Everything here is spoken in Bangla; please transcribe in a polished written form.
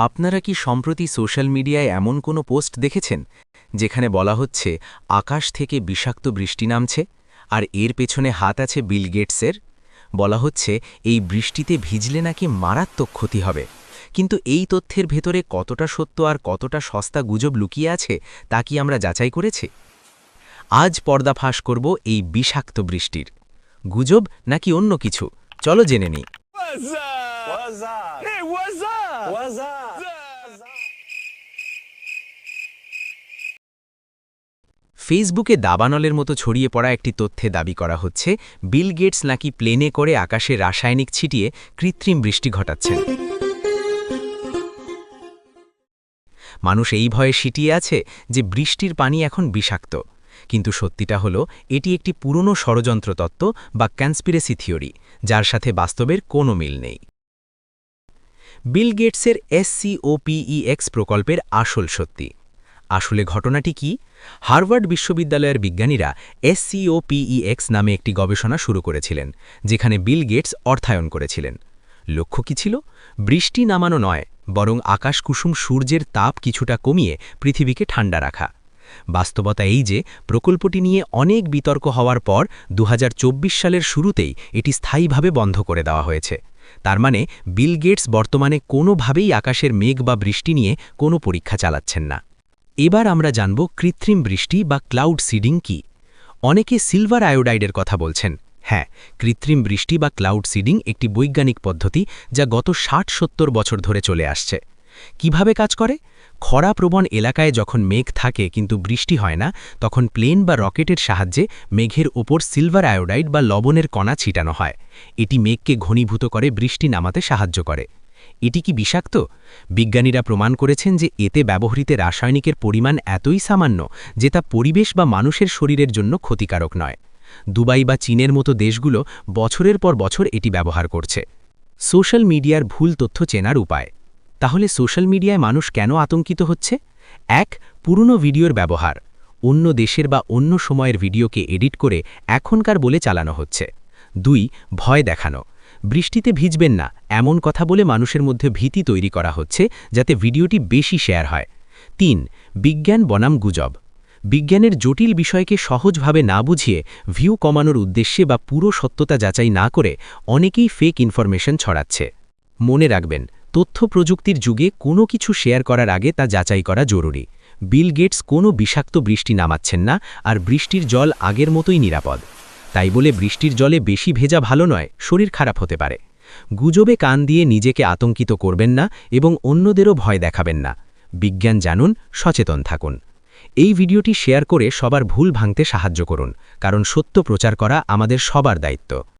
আপনারা কি সম্প্রতি সোশ্যাল মিডিয়ায় এমন কোনো পোস্ট দেখেছেন যেখানে বলা হচ্ছে আকাশ থেকে বিষাক্ত বৃষ্টি নামছে আর এর পেছনে হাত আছে বিল গেটসের? বলা হচ্ছে এই বৃষ্টিতে ভিজলে নাকি মারাত্মক ক্ষতি হবে, কিন্তু এই তথ্যের ভেতরে কতটা সত্য আর কতটা সস্তা গুজব লুকিয়ে আছে তা কি আমরা যাচাই করেছি? আজ পর্দাফাঁস করব এই বিষাক্ত বৃষ্টির গুজব নাকি অন্য কিছু। চলো জেনে নিই। What's up? What's up? Hey, what's up? What's up? ফেসবুকে দাবানলের মতো ছড়িয়ে পড়া একটি তথ্যে দাবি করা হচ্ছে বিল গেটস নাকি প্লেনে করে আকাশে রাসায়নিক ছিটিয়ে কৃত্রিম বৃষ্টি ঘটাচ্ছেন। মানুষ এই ভয়ে সিটিয়ে আছে যে বৃষ্টির পানি এখন বিষাক্ত, কিন্তু সত্যিটা হলো এটি একটি পুরনো ষড়যন্ত্র তত্ত্ব বা কনস্পিরেসি থিওরি, যার সাথে বাস্তবের কোনো মিল নেই। বিল গেটসের SCOPEX প্রকল্পের আসল সত্যি। আসলে ঘটনাটি কি? হার্ভার্ড বিশ্ববিদ্যালয়ের বিজ্ঞানীরা SCOPEX নামে একটি গবেষণা শুরু করেছিলেন, যেখানে বিল গেটস অর্থায়ন করেছিলেন। লক্ষ্য কি ছিল? বৃষ্টি নামানো নয়, বরং আকাশকুসুম সূর্যের তাপ কিছুটা কমিয়ে পৃথিবীকে ঠান্ডা রাখা। বাস্তবতা এই যে প্রকল্পটি নিয়ে অনেক বিতর্ক হওয়ার পর 2024 সালের শুরুতেই এটি স্থায়ীভাবে বন্ধ করে দেওয়া হয়েছে। তার মানে বিল গেটস বর্তমানে কোনোভাবেই আকাশের মেঘ বা বৃষ্টি নিয়ে কোনো পরীক্ষা চালাচ্ছেন না। এবার আমরা জানব কৃত্রিম বৃষ্টি বা ক্লাউড সিডিং কি। অনেকে সিলভার আয়োডাইডের কথা বলছেন। হ্যাঁ, কৃত্রিম বৃষ্টি বা ক্লাউড সিডিং একটি বৈজ্ঞানিক পদ্ধতি যা গত 60-70 বছর ধরে চলে আসছে। কিভাবে কাজ করে? খরাপ্রবণ এলাকায় যখন মেঘ থাকে কিন্তু বৃষ্টি হয় না, তখন প্লেন বা রকেটের সাহায্যে মেঘের ওপর সিলভার আয়োডাইড বা লবণের কণা ছিটানো হয়। এটি মেঘকে ঘনীভূত করে বৃষ্টি নামাতে সাহায্য করে। এটি কি বিষাক্ত? বিজ্ঞানীরা প্রমাণ করেছেন যে এতে ব্যবহৃত রাসায়নিকের পরিমাণ এতই সামান্য যে তা পরিবেশ বা মানুষের শরীরের জন্য ক্ষতিকারক নয়। দুবাই বা চীনের মতো দেশগুলো বছরের পর বছর এটি ব্যবহার করছে। সোশ্যাল মিডিয়ার ভুল তথ্য চেনার উপায়। তাহলে সোশ্যাল মিডিয়ায় মানুষ কেন আতঙ্কিত হচ্ছে? ১. পুরনো ভিডিওর ব্যবহার। অন্য দেশের বা অন্য সময়ের ভিডিওকে এডিট করে এখনকার বলে চালানো হচ্ছে। ২. ভয় দেখানো। বৃষ্টিতে ভিজবেন না এমন কথা বলে মানুষের মধ্যে ভীতি তৈরি করা হচ্ছে যাতে ভিডিওটি বেশি শেয়ার হয়। ৩. বিজ্ঞান বনাম গুজব। বিজ্ঞানের জটিল বিষয়কে সহজভাবে না বুঝিয়ে ভিউ কমানোর উদ্দেশ্যে বা পুরো সত্যতা যাচাই না করে অনেকেই ফেক ইনফরমেশন ছড়াচ্ছে। মনে রাখবেন, তথ্য প্রযুক্তির যুগে কোনো কিছু শেয়ার করার আগে তা যাচাই করা জরুরি। বিল গেটস কোনো বিষাক্ত বৃষ্টি নামাচ্ছেন না, আর বৃষ্টির জল আগের মতোই নিরাপদ। তাই বলে বৃষ্টির জলে বেশি ভেজা ভালো নয়, শরীর খারাপ হতে পারে। গুজবে কান দিয়ে নিজেকে আতঙ্কিত করবেন না এবং অন্যদেরও ভয় দেখাবেন না। বিজ্ঞান জানুন, সচেতন থাকুন। এই ভিডিওটি শেয়ার করে সবার ভুল ভাঙতে সাহায্য করুন, কারণ সত্য প্রচার করা আমাদের সবার দায়িত্ব।